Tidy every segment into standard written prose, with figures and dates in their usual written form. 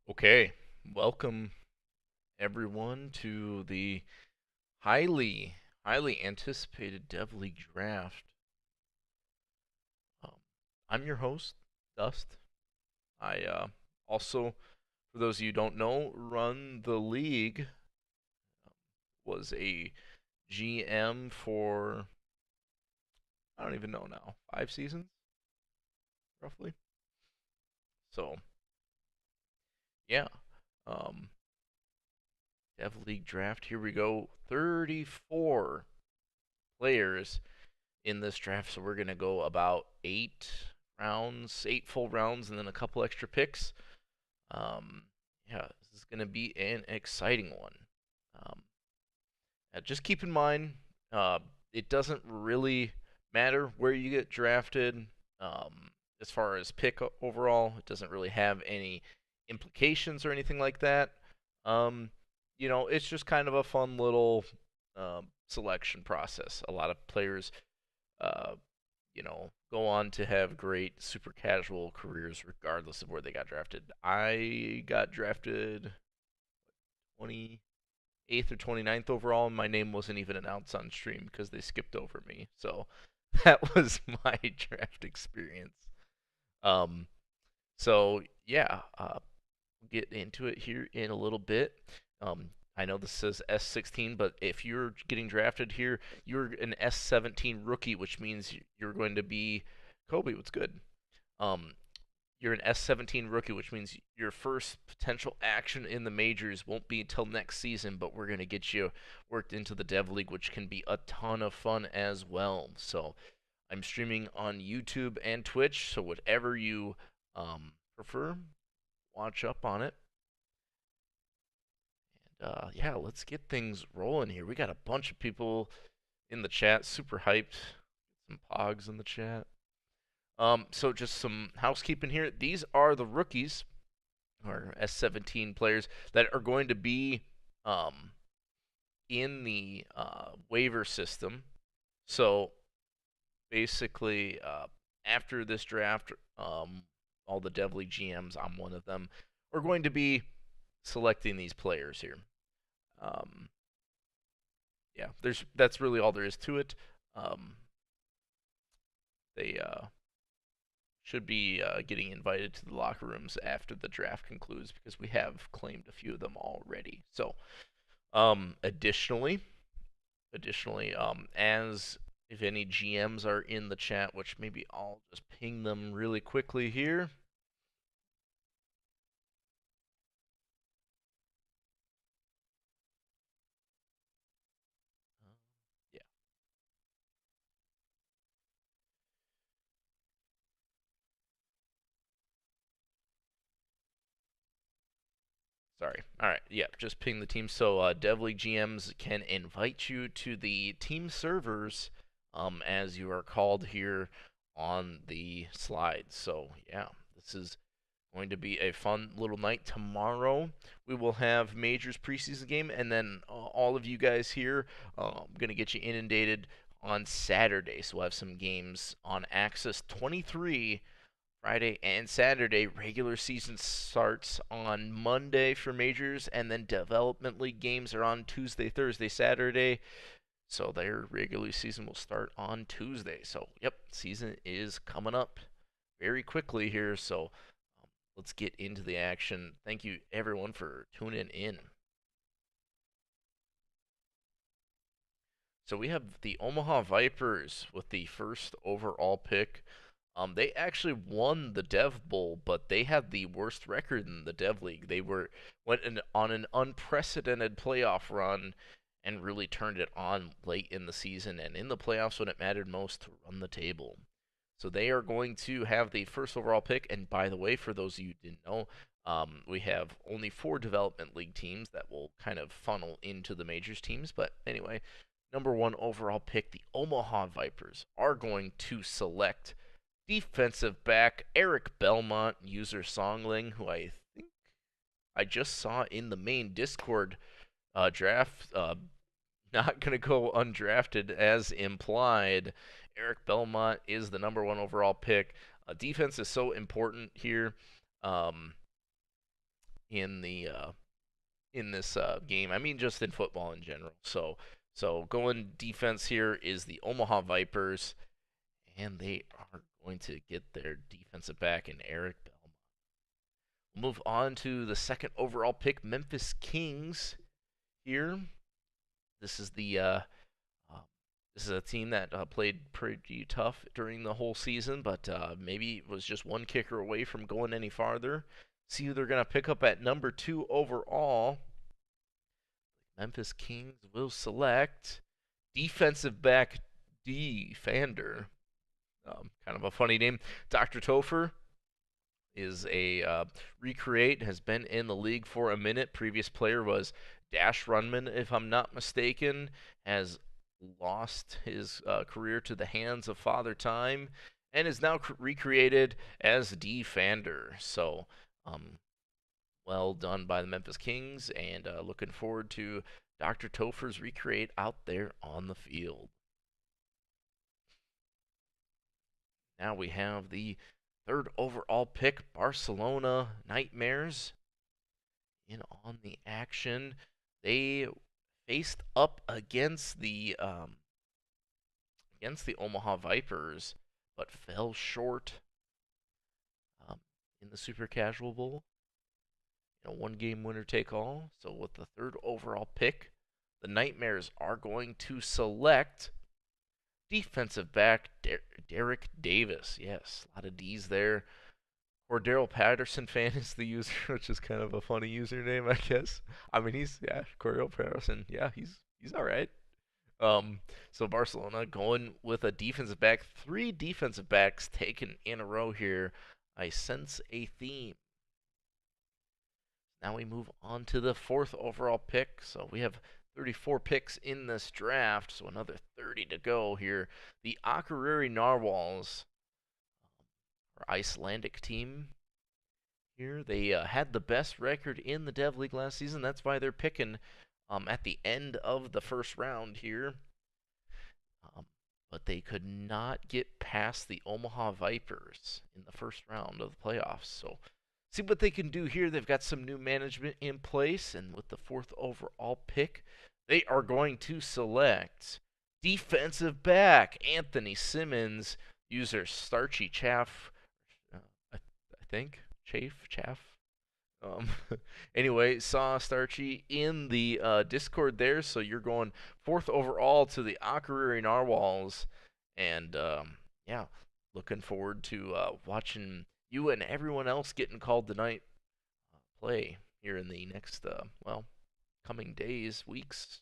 Okay, welcome everyone to the highly anticipated Dev League draft. Um, I'm your host, Dust. I also, for those of you who don't know, run the league. Was a GM for I don't even know now, 5 seasons roughly. So yeah, um, Dev League draft. Here we go. 34 players in this draft, so we're gonna go about 8 rounds, 8 full rounds, and then a couple extra picks. Um, yeah, this is gonna be an exciting one. Um, just keep in mind, uh, it doesn't really matter where you get drafted. Um, as far as pick overall, it doesn't really have any implications or anything like that. Um, it's just kind of a fun little selection process. A lot of players uh, go on to have great super casual careers regardless of where they got drafted. I got drafted 28th or 29th overall, and my name wasn't even announced on stream because they skipped over me. So that was my draft experience. Um, so yeah, we'll get into it here in a little bit. I know this says S16, but if you're getting drafted here, you're an S17 rookie, which means you're going to be Kobe. What's good? Um, you're an S17 rookie, which means your first potential action in the majors won't be until next season, but we're going to get you worked into the Dev League, which can be a ton of fun as well. So I'm streaming on YouTube and Twitch, so whatever you prefer, watch up on it. And yeah, let's get things rolling here. We got a bunch of people in the chat, super hyped. Some pogs in the chat. So just some housekeeping here. These are the rookies, or S17 players that are going to be um, in the waiver system. So basically, after this draft, all the Dev League GMs, I'm one of them, are going to be selecting these players here. Um, yeah, that's really all there is to it. Um, they should be getting invited to the locker rooms after the draft concludes because we have claimed a few of them already. So, additionally, as if any GMs are in the chat, which maybe I'll just ping them really quickly here. Yeah, sorry. All right, yeah, just ping the team. So Dev League GMs can invite you to the team servers, as you are called here on the slide. So yeah, this is going to be a fun little night tomorrow. We will have Majors preseason game, and then all of you guys here, I'm gonna get you inundated on Saturday. So we'll have some games on Access 23 Friday and Saturday. Regular season starts on Monday for Majors, and then Development League games are on Tuesday, Thursday, Saturday. So their regular season will start on Tuesday. So, yep, season is coming up very quickly here. So, let's get into the action. Thank you, everyone, for tuning in. So, we have the Omaha Vipers with the first overall pick. They actually won the Dev Bowl, but they had the worst record in the Dev League. They on an unprecedented playoff run and really turned it on late in the season and in the playoffs when it mattered most to run the table. So they are going to have the first overall pick. And by the way, for those of you who didn't know, we have only 4 development league teams that will kind of funnel into the majors teams. But anyway, number 1 overall pick, the Omaha Vipers are going to select defensive back Eric Belmont, user Songling, who I think I just saw in the main Discord draft. Not going to go undrafted as implied. Eric Belmont is the number 1 overall pick. Defense is so important here. Um, in the in this game. I mean, just in football in general. So going defense here is the Omaha Vipers, and they are going to get their defensive back in Eric Belmont. We'll move on to the second overall pick, Memphis Kings. Here, this is the this is a team that played pretty tough during the whole season, but maybe was just one kicker away from going any farther. See who they're going to pick up at number 2 overall. Memphis Kings will select defensive back Defender. Kind of a funny name. Dr. Topher is a recreate, has been in the league for a minute. Previous player was Dash Runman, if I'm not mistaken, has lost his career to the hands of Father Time and is now recreated as Defender. So, well done by the Memphis Kings, and looking forward to Dr. Topher's recreate out there on the field. Now we have the third overall pick, Barcelona Nightmares, in on the action. They faced up against the Omaha Vipers, but fell short in the Super Casual Bowl. One game winner take all. So with the third overall pick, the Nightmares are going to select defensive back Derek Davis. Yes, a lot of D's there. Cordell Patterson fan is the user, which is kind of a funny username, I guess. I mean, Cordell Patterson. Yeah, he's all right. So Barcelona going with a defensive back, 3 defensive backs taken in a row here. I sense a theme. Now we move on to the 4th overall pick. So we have 34 picks in this draft, so another 30 to go here. The Akureyri Narwhals, our Icelandic team here. They had the best record in the Dev League last season. That's why they're picking at the end of the first round here. But they could not get past the Omaha Vipers in the first round of the playoffs. So see what they can do here. They've got some new management in place, and with the 4th overall pick, they are going to select defensive back Anthony Simmons, user Starchy Chaff, I think Chaff. Anyway, saw Starchy in the Discord there, so you're going 4th overall to the Akureyri Narwhals, and yeah, looking forward to watching you and everyone else getting called tonight play here in the next coming days, weeks.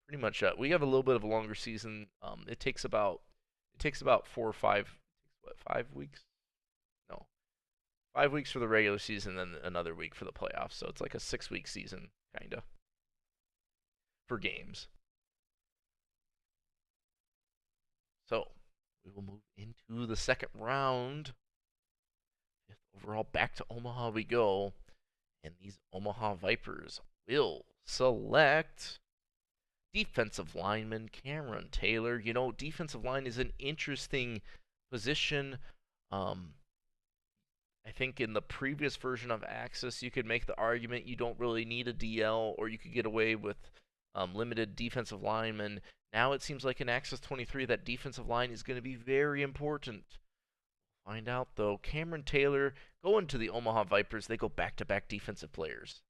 Pretty much, we have a little bit of a longer season. It takes about 4 or 5 5 weeks. No, 5 weeks for the regular season, then another week for the playoffs. So it's like a 6-week season, kinda, for games. So we will move into the second round. 5th overall, back to Omaha we go, and these Omaha Vipers will select defensive lineman Kamron Taylor. Defensive line is an interesting position. I think in the previous version of Axis, you could make the argument you don't really need a DL, or you could get away with limited defensive linemen. Now it seems like in Axis 23 that defensive line is going to be very important. Find out, though. Kamron Taylor going to the Omaha Vipers. They go back-to-back defensive players.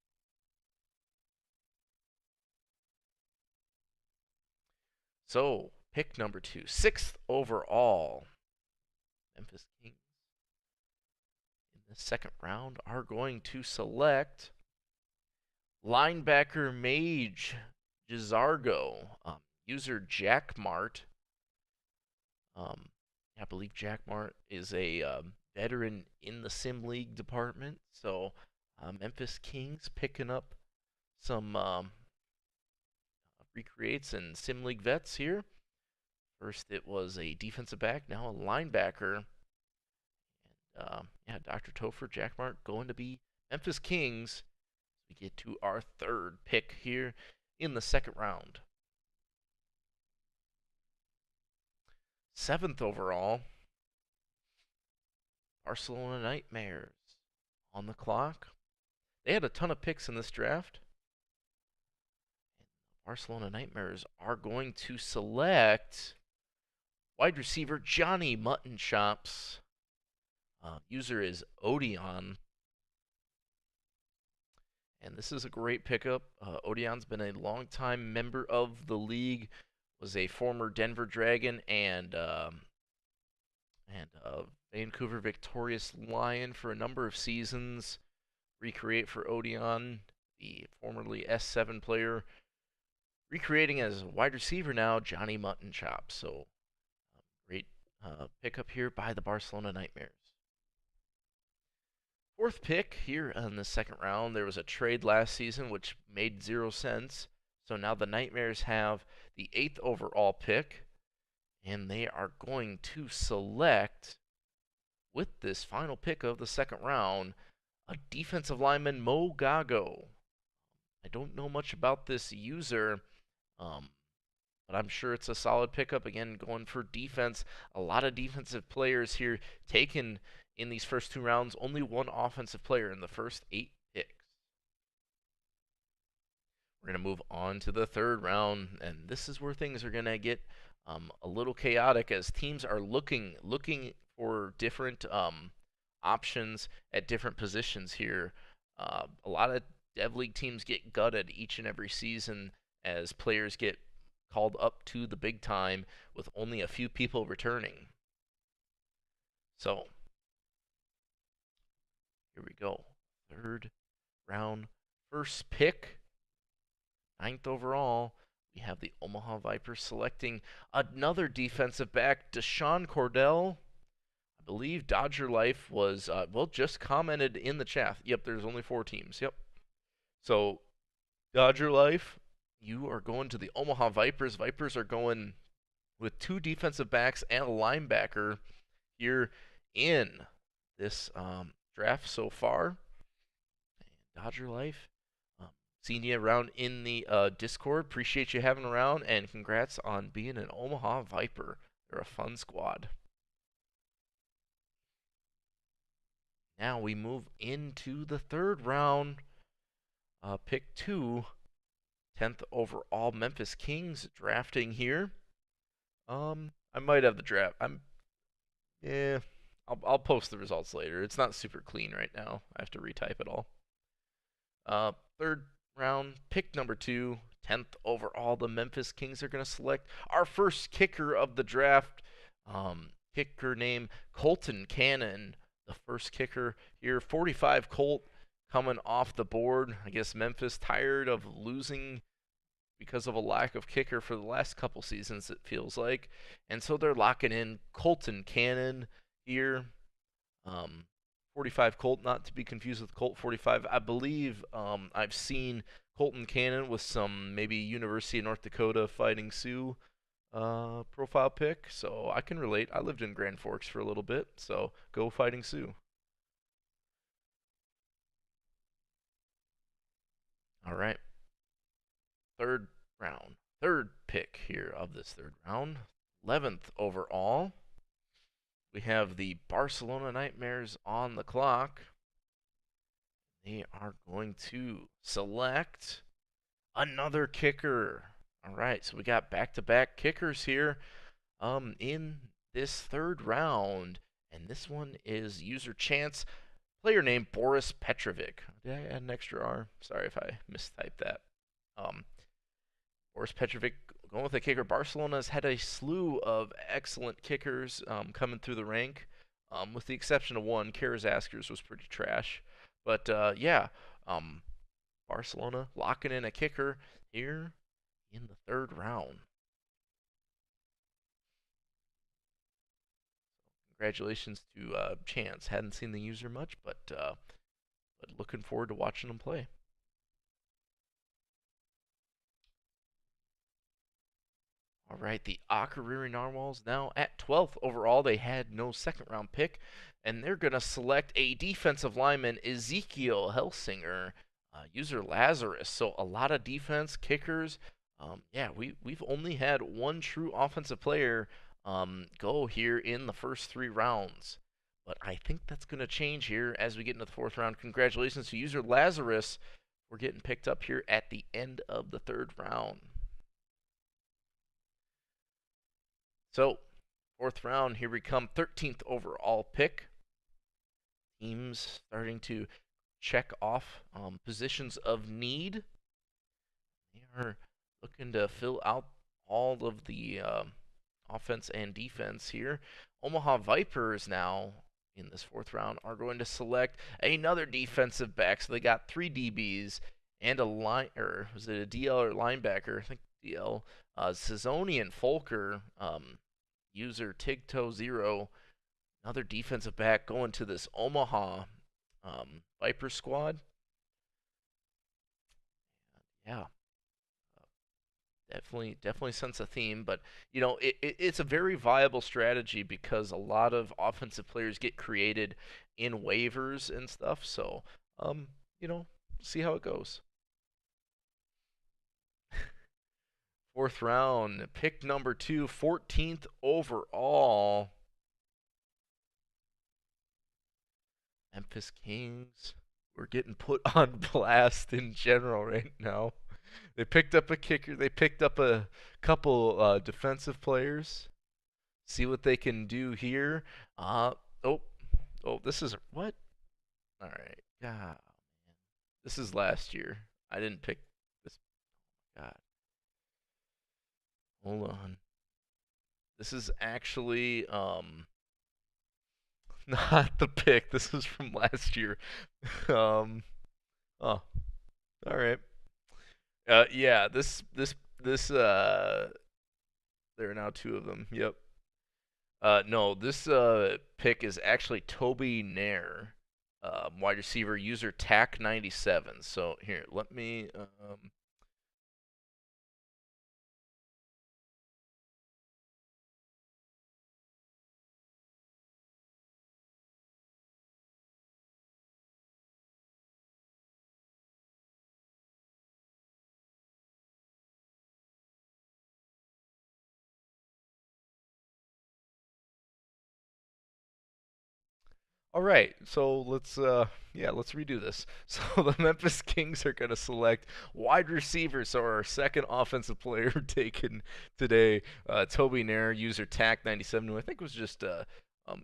So, pick number 2, 6th overall. Memphis Kings in the second round are going to select linebacker Mage Gizargo, user Jack Mart. I believe Jack Mart is a veteran in the Sim League department. So Memphis Kings picking up some recreates and Sim League vets here. First it was a defensive back, now a linebacker. And yeah, Dr. Topher, Jack Mart going to be Memphis Kings. We get to our 3rd pick here in the second round. 7th overall, Barcelona Nightmares on the clock. They had a ton of picks in this draft. Barcelona Nightmares are going to select wide receiver Johnny Muttonchops. User is Odeon. And this is a great pickup. Odeon's been a longtime member of the league, was a former Denver Dragon and Vancouver Victorious Lion for a number of seasons. Recreate for Odeon, the formerly S7 player, recreating as a wide receiver now, Johnny Muttonchops. So great pickup here by the Barcelona Nightmares. Fourth pick here in the second round. There was a trade last season which made 0 sense. So now the Nightmares have the 8th overall pick, and they are going to select, with this final pick of the second round, a defensive lineman, Mo Gago. I don't know much about this user, but I'm sure it's a solid pickup. Again, going for defense. A lot of defensive players here taken in these first 2 rounds. Only one offensive player in the first 8 picks. We're going to move on to the 3rd round, and this is where things are going to get a little chaotic as teams are looking for different options at different positions here. A lot of Dev League teams get gutted each and every season as players get called up to the big time with only a few people returning. So, here we go. 3rd round, first pick, 9th overall. We have the Omaha Vipers selecting another defensive back, DaShawn Cordell. I believe Dodger Life was, just commented in the chat. Yep, there's only 4 teams. Yep. So, Dodger Life, you are going to the Omaha Vipers. Vipers are going with 2 defensive backs and a linebacker here in this draft so far. Dodger Life, seeing you around in the Discord. Appreciate you having around, and congrats on being an Omaha Viper. They're a fun squad. Now we move into the 3rd round. Pick 2, 10th overall, Memphis Kings drafting here. I might have the draft. I'll post the results later. It's not super clean right now. I have to retype it all. 3rd round, pick number 2, 10th overall, the Memphis Kings are going to select our first kicker of the draft. Kicker name Colton Cannon, the first kicker here. 45 Colt coming off the board. I guess Memphis tired of losing because of a lack of kicker for the last couple seasons, it feels like. And so they're locking in Colton Cannon here. 45 Colt, not to be confused with Colt 45. I believe I've seen Colton Cannon with some maybe University of North Dakota Fighting Sioux profile pic, so I can relate. I lived in Grand Forks for a little bit, so go Fighting Sioux. All right. 3rd round. 3rd pick here of this 3rd round. 11th overall. We have the Barcelona Nightmares on the clock. They are going to select another kicker. All right, so we got back-to-back kickers here in this 3rd round. And this one is user chance. Player name Boris Petrovic. Did I add an extra R? Sorry if I mistyped that. Boris Petrovic going with a kicker. Barcelona's had a slew of excellent kickers coming through the rank, with the exception of one. Karazaskers was pretty trash. But, yeah, Barcelona locking in a kicker here in the 3rd round. Congratulations to Chance. Hadn't seen the user much, but looking forward to watching him play. All right, the Akuriri Narwhals now at 12th overall. They had no 2nd round pick, and they're going to select a defensive lineman, Ezekiel Helsinger, user Lazarus. So a lot of defense, kickers. Yeah, we've only had one true offensive player go here in the first 3 rounds. But I think that's going to change here as we get into the 4th round. Congratulations to user Lazarus. We're getting picked up here at the end of the 3rd round. So, 4th round, here we come. 13th overall pick. Teams starting to check off positions of need. They are looking to fill out all of the offense and defense here. Omaha Vipers now in this 4th round are going to select another defensive back. So they got 3 DBs and a line, or was it a DL or linebacker? I think DL. Sizonian Folker, user Tigto0, another defensive back going to this Omaha Viper squad. Yeah. Definitely sense a theme, but you know it's a very viable strategy because a lot of offensive players get created in waivers and stuff. So, you know, see how it goes. 4th round, pick number 2, 14th overall. Memphis Kings. We're getting put on blast in general right now. They picked up a kicker. They picked up a couple defensive players. See what they can do here. Oh, this is what? All right. God, this is last year. I didn't pick this. God, hold on. This is actually not the pick. This is from last year. Oh, all right. Yeah, this there are now 2 of them. Yep. No, this pick is actually Toby Nair, wide receiver, user TAC97. So here, let me All right, so let's let's redo this. So the Memphis Kings are going to select wide receiver. So our second offensive player taken today, Toby Nair, user TAC97, who I think was just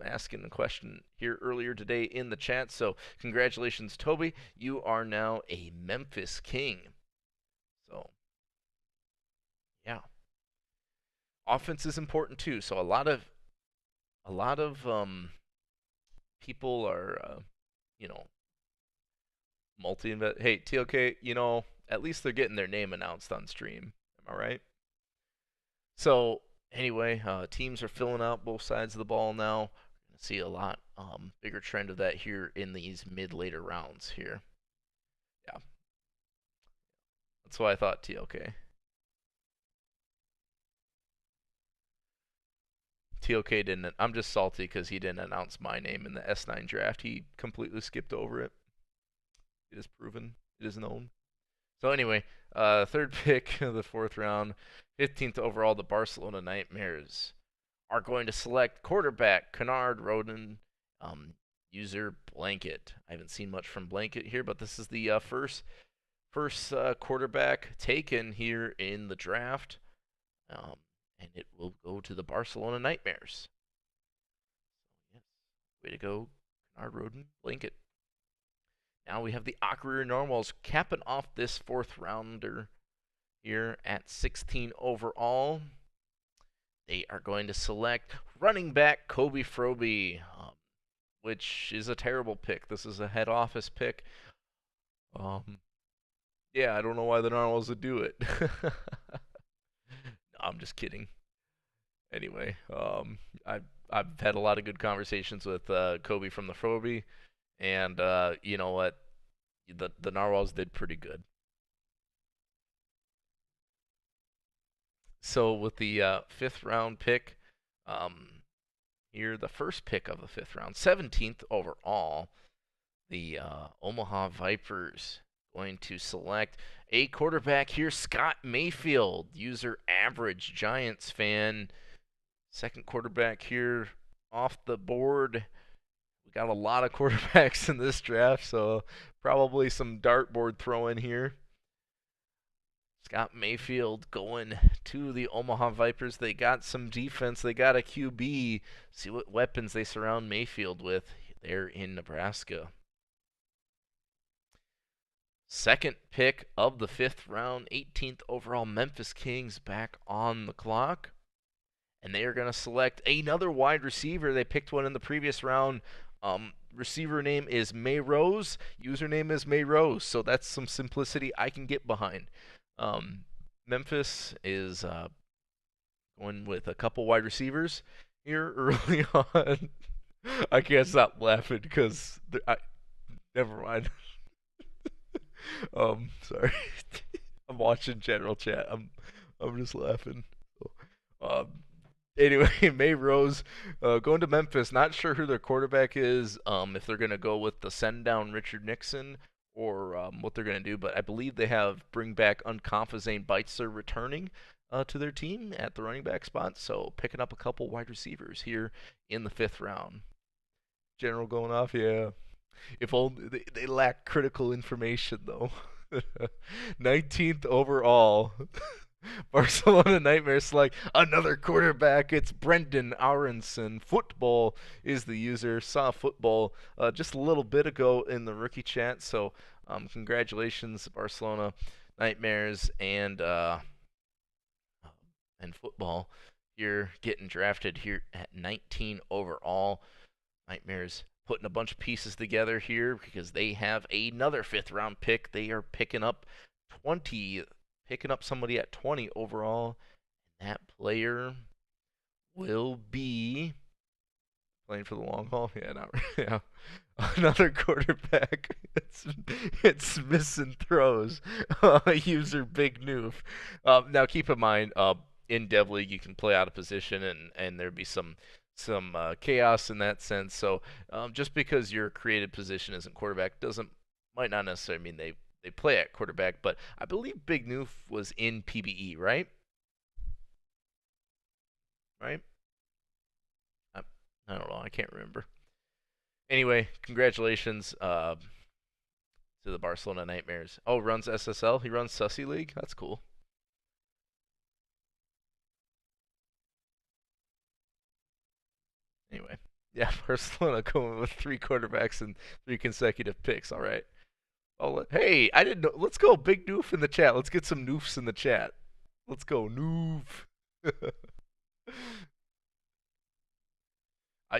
asking a question here earlier today in the chat. So congratulations, Toby. You are now a Memphis King. So yeah, offense is important too. So a lot of people are, you know, multi-invest. Hey, TOK, you know, at least they're getting their name announced on stream. Am I right? So anyway, teams are filling out both sides of the ball now. We're gonna see a lot bigger trend of that here in these mid-later rounds here. Yeah, that's why I thought TOK. TOK didn't. I'm just salty because he didn't announce my name in the S9 draft. He completely skipped over it. It is proven. It is known. So anyway, 3rd pick of the 4th round, 15th overall, the Barcelona Nightmares are going to select quarterback Kennard Roden, user Blanket. I haven't seen much from Blanket here, but this is the first quarterback taken here in the draft, and it will go to the Barcelona Nightmares. Yes, way to go, Kennard Roden, Blanket. Now we have the Aquarian Normals capping off this 4th rounder here at 16 overall. They are going to select running back Kobe Froby, which is a terrible pick. This is a head office pick. Yeah, I don't know why the Normals would do it. No, I'm just kidding. Anyway, I've had a lot of good conversations with Kobe from the Froby, and you know what? The Narwhals did pretty good. So with the 5th round pick, here the first pick of the 5th round, 17th overall, the Omaha Vipers going to select a quarterback here, Scott Mayfield, user Average Giants fan. Second quarterback here off the board. We got a lot of quarterbacks in this draft, so probably some dartboard throwing here. Scott Mayfield going to the Omaha Vipers. They got some defense. They got a QB. See what weapons they surround Mayfield with there in Nebraska. Second pick of the 5th round, 18th overall, Memphis Kings back on the clock. And they are going to select another wide receiver. They picked one in the previous round. Receiver name is May Rose. Username is May Rose. So that's some simplicity I can get behind. Memphis is going with a couple wide receivers here early on. I can't stop laughing because never mind. Sorry. I'm watching general chat. I'm just laughing. Anyway, May Rose going to Memphis. Not sure who their quarterback is. If they're gonna go with the send down Richard Nixon or what they're gonna do, but I believe they have bring back Unconfazane Beitzer returning to their team at the running back spot. So picking up a couple wide receivers here in the 5th round. General going off, yeah. If only they lack critical information though. 19th overall. Barcelona Nightmares select another quarterback. It's Brendan Aronson. Football is the user. Saw football just a little bit ago in the rookie chat. So congratulations, Barcelona Nightmares and football here getting drafted here at 19 overall. Nightmares putting a bunch of pieces together here because they have another 5th round pick. They are picking up somebody at 20 overall. And that player will be playing for the long haul. Yeah, not yeah. Another quarterback. It's Missin Throws. User Big Noof. Now keep in mind, in Dev League you can play out of position and there'd be some chaos in that sense. So just because your created position isn't quarterback might not necessarily mean they play at quarterback, but I believe Big Noof was in PBE, right? Right? I don't know. I can't remember. Anyway, congratulations to the Barcelona Nightmares. Oh, runs SSL? He runs Sussy League? That's cool. Anyway, yeah, Barcelona going with 3 quarterbacks and 3 consecutive picks. All right. Oh, hey, I didn't know. Let's go, Big Noof in the chat. Let's get some Noofs in the chat. Let's go, Noof.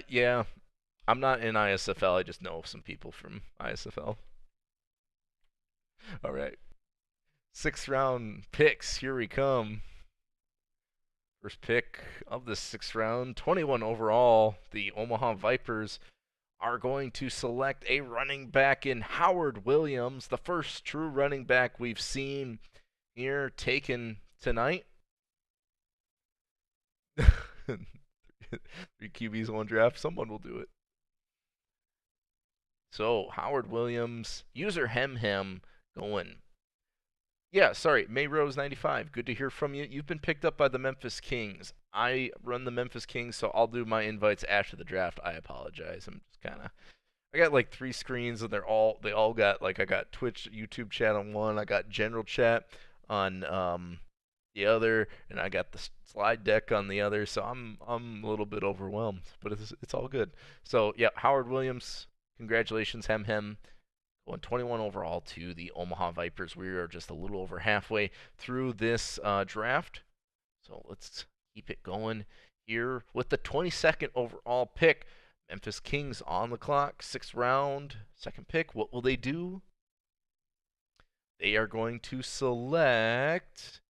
Yeah, I'm not in ISFL. I just know some people from ISFL. All right. 6th round picks. Here we come. First pick of the 6th round, 21 overall. The Omaha Vipers are going to select a running back in Howard Williams, the first true running back we've seen here taken tonight. 3 QBs, 1 draft. Someone will do it. So Howard Williams, user Hemhem going. Yeah, sorry, Mayrose 95. Good to hear from you. You've been picked up by the Memphis Kings. I run the Memphis Kings, so I'll do my invites after the draft. I apologize. I'm just kind of I got like 3 screens and they all got like I got Twitch, YouTube chat on one, I got general chat on the other, and I got the slide deck on the other. So I'm a little bit overwhelmed, but it's all good. So yeah, Howard Williams, congratulations, Hem. Going 21 overall to the Omaha Vipers. We are just a little over halfway through this draft. So let's keep it going here with the 22nd overall pick. Memphis Kings on the clock. 6th round, 2nd pick. What will they do? They are going to select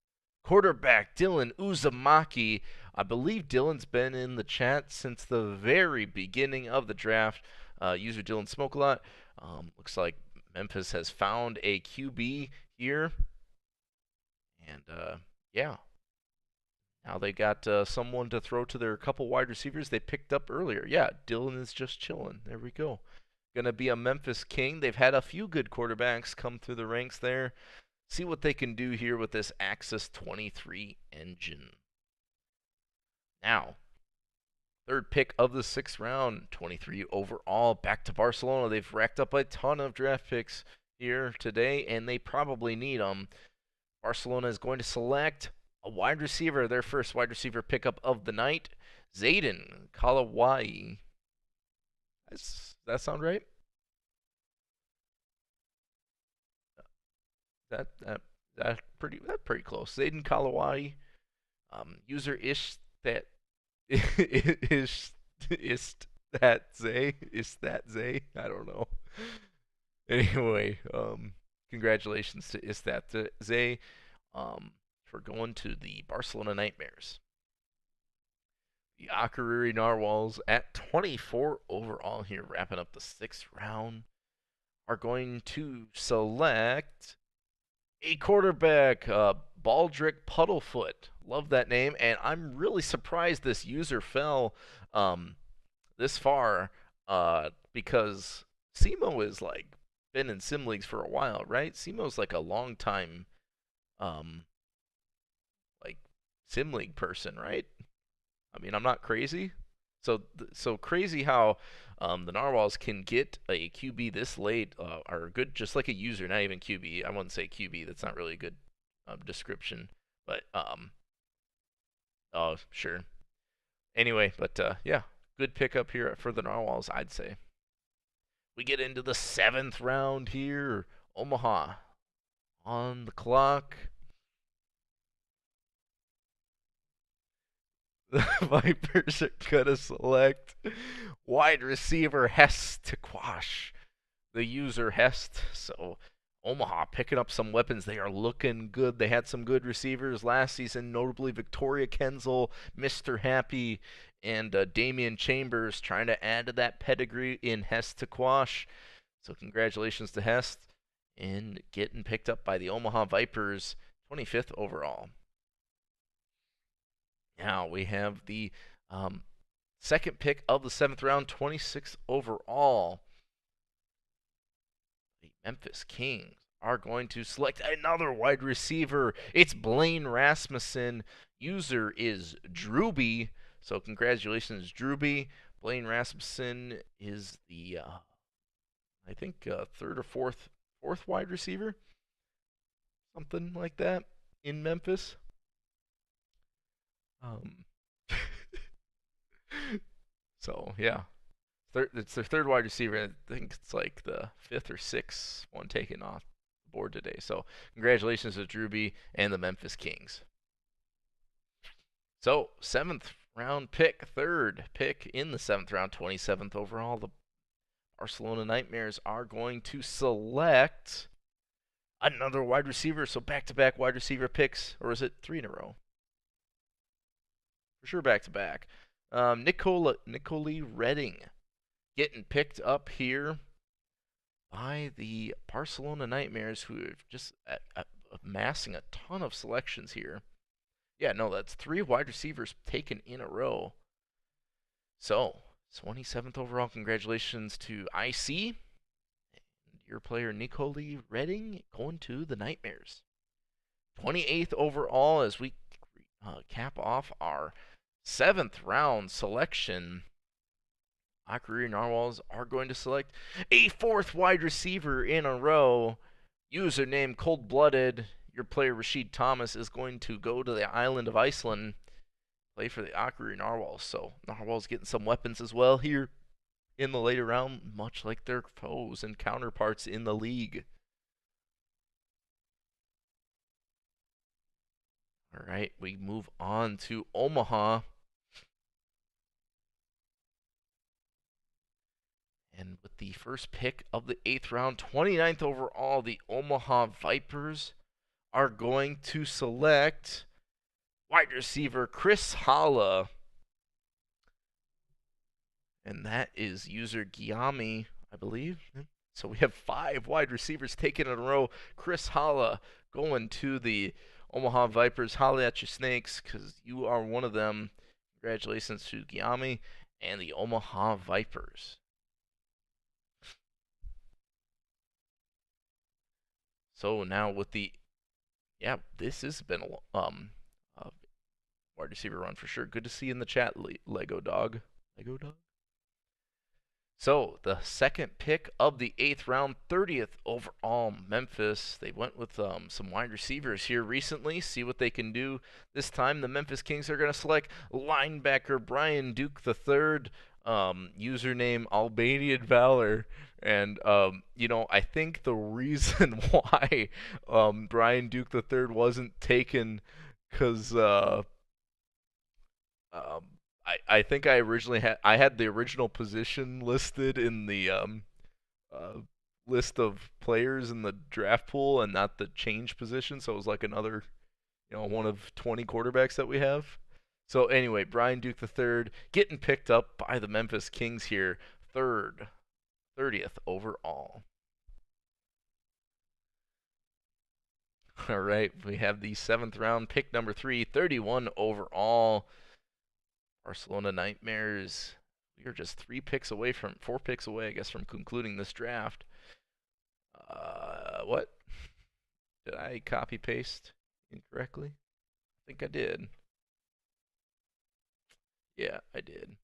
quarterback Dylan Uzimaki. I believe Dylan's been in the chat since the very beginning of the draft. User Dylan Smoke a lot. Looks like Memphis has found a QB here. And, yeah. Now they got someone to throw to their couple wide receivers they picked up earlier. Yeah, Dylan is just chilling. There we go. Going to be a Memphis King. They've had a few good quarterbacks come through the ranks there. See what they can do here with this Axis 23 engine. Now, Third pick of the 6th round, 23 overall, back to Barcelona. They've racked up a ton of draft picks here today, and they probably need them. Barcelona is going to select a wide receiver, their first wide receiver pickup of the night, Zayden Kalawai. Does that sound right? That's pretty close. Zayden Kalawai, user ish that is that Zay? I don't know. Anyway, congratulations to Istat Zay for going to the Barcelona Nightmares. The Akureyri Narwhals at 24 overall here, wrapping up the 6th round, are going to select a quarterback, Baldrick Puddlefoot. Love that name, and I'm really surprised this user fell this far because Simo is like been in sim leagues for a while, right? Simo's like a long time um, like sim league person, right? I mean, I'm not crazy. So crazy how the Narwhals can get a QB this late, are good, just like a user, not even QB. I wouldn't say QB. That's not really a good description, but oh sure. Anyway, but yeah, good pickup here for the Narwhals, I'd say. We get into the 7th round here. Omaha on the clock. The Vipers are going to select wide receiver Hest to quash the user Hest. So Omaha picking up some weapons. They are looking good. They had some good receivers last season, notably Victoria Kenzel, Mr. Happy, and Damian Chambers, trying to add to that pedigree in Hest to quash. So congratulations to Hest in getting picked up by the Omaha Vipers, 25th overall. Now we have the second pick of the 7th round, 26th overall. The Memphis Kings are going to select another wide receiver. It's Blaine Rasmussen. User is Drewby. So congratulations, Drewby. Blaine Rasmussen is the, I think, third or fourth wide receiver, something like that, in Memphis. So yeah, it's their third wide receiver. I think it's like the 5th or 6th one taken off the board today. So congratulations to Drewby and the Memphis Kings. So 7th round pick, third pick in the 7th round, 27th overall. The Barcelona Nightmares are going to select another wide receiver. So back-to-back wide receiver picks, or is it 3 in a row? For sure, back-to-back. Nicoli Redding getting picked up here by the Barcelona Nightmares, who are just amassing a ton of selections here. Yeah, no, that's 3 wide receivers taken in a row. So, 27th overall, congratulations to IC and your player Nicoli Redding going to the Nightmares. 28th overall as we cap off our 7th round selection. Akureyri Narwhals are going to select a 4th wide receiver in a row. Username Cold Blooded. Your player Rashid Thomas is going to go to the island of Iceland, play for the Akureyri Narwhals. So Narwhals getting some weapons as well here in the later round, much like their foes and counterparts in the league. All right, we move on to Omaha. And with the first pick of the 8th round, 29th overall, the Omaha Vipers are going to select wide receiver Chris Holla. And that is user Giami, I believe. So we have 5 wide receivers taken in a row. Chris Holla going to the Omaha Vipers. Holla at your snakes, because you are one of them. Congratulations to Giami and the Omaha Vipers. So now with the, yeah, this has been a wide receiver run for sure. Good to see you in the chat, Lego Dog. Lego dog. So the second pick of the 8th round, 30th overall, Memphis. They went with some wide receivers here recently. See what they can do this time. The Memphis Kings are going to select linebacker Brian Duke III, username Albanian Valor. And I think the reason why Brian Duke III wasn't taken because um, I think I had the original position listed in the uh, list of players in the draft pool and not the change position, so it was like another one of 20 quarterbacks that we have. So anyway, Brian Duke III getting picked up by the Memphis Kings here, 30th overall. All right, we have the 7th round pick number 3, 31 overall. Barcelona Nightmares. We are just 4 picks away, I guess, from concluding this draft. What? Did I copy paste incorrectly? I think I did. Yeah, I did.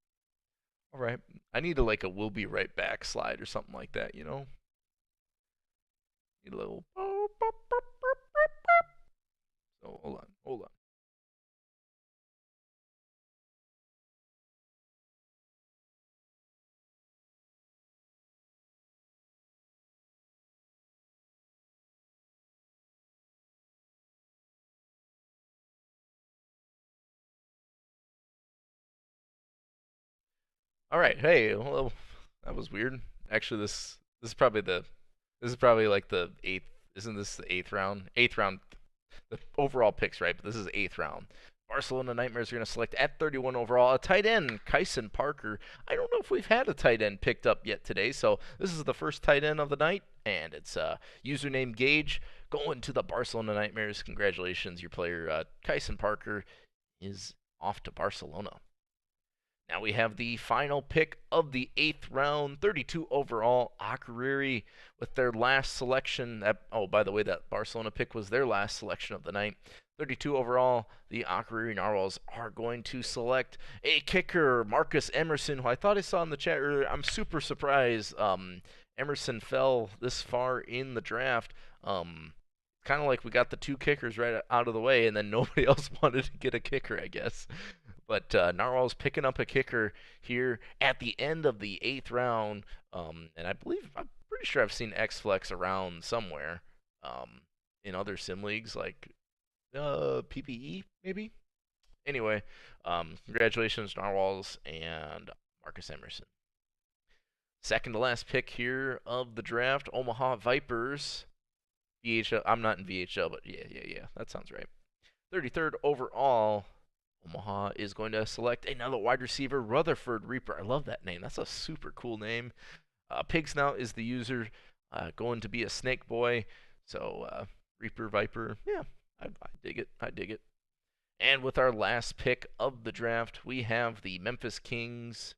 All right. I need like a "we'll be right back" slide or something like that, you know? Need a little. So hold on. All right. Hey, well, that was weird. Actually, this is probably like the eighth. Isn't this the eighth round? Eighth round. The overall picks, right? But this is eighth round. Barcelona Nightmares are going to select at 31 overall a tight end, Kyson Parker. I don't know if we've had a tight end picked up yet today, so this is the first tight end of the night, and it's username Gage going to the Barcelona Nightmares. Congratulations, your player Kyson Parker is off to Barcelona. Now we have the final pick of the 8th round, 32 overall, Akureyri with their last selection. Oh, by the way, that Barcelona pick was their last selection of the night. 32 overall, the Akureyri Narwhals are going to select a kicker, Marcus Emerson, who I thought I saw in the chat earlier. I'm super surprised Emerson fell this far in the draft. Kind of like we got the 2 kickers right out of the way, and then nobody else wanted to get a kicker, I guess. But Narwhal's picking up a kicker here at the end of the 8th round. And I'm pretty sure I've seen X-Flex around somewhere in other sim leagues like PPE, maybe? Anyway, congratulations, Narwhals and Marcus Emerson. Second to last pick here of the draft, Omaha Vipers. VHL. I'm not in VHL, but yeah. That sounds right. 33rd overall. Omaha is going to select another wide receiver, Rutherford Reaper. I love that name. That's a super cool name. Pig Snout is the user, going to be a snake boy. So Reaper, Viper, yeah, I dig it. I dig it. And with our last pick of the draft, we have the Memphis Kings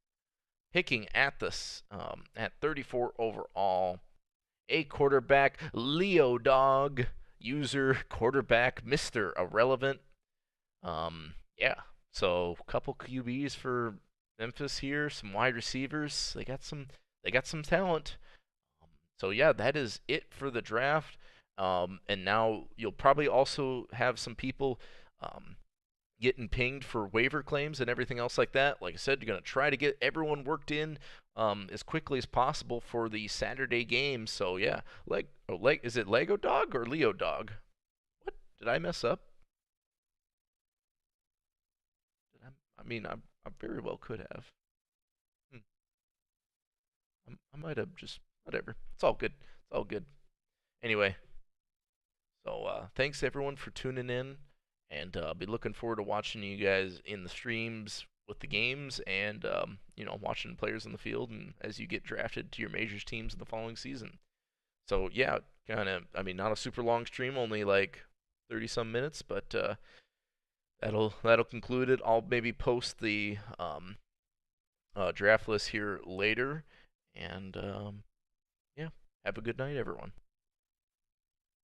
picking at at 34 overall. A quarterback, Leo Dog, user quarterback, Mr. Irrelevant. Yeah. So a couple QBs for Memphis here, some wide receivers. They got some talent. So yeah, that is it for the draft. And now you'll probably also have some people getting pinged for waiver claims and everything else like that. Like I said, you're gonna try to get everyone worked in as quickly as possible for the Saturday game. So yeah, is it Lego Dog or Leo Dog? What did I mess up? I mean, I very well could have. Hmm. I might have just whatever. It's all good. It's all good. Anyway, so thanks everyone for tuning in, and I'll be looking forward to watching you guys in the streams with the games, and watching players in the field, and as you get drafted to your majors teams in the following season. So yeah, kind of. I mean, not a super long stream, only like 30 some minutes, but that'll conclude it. I'll maybe post the draft list here later, and yeah, have a good night, everyone.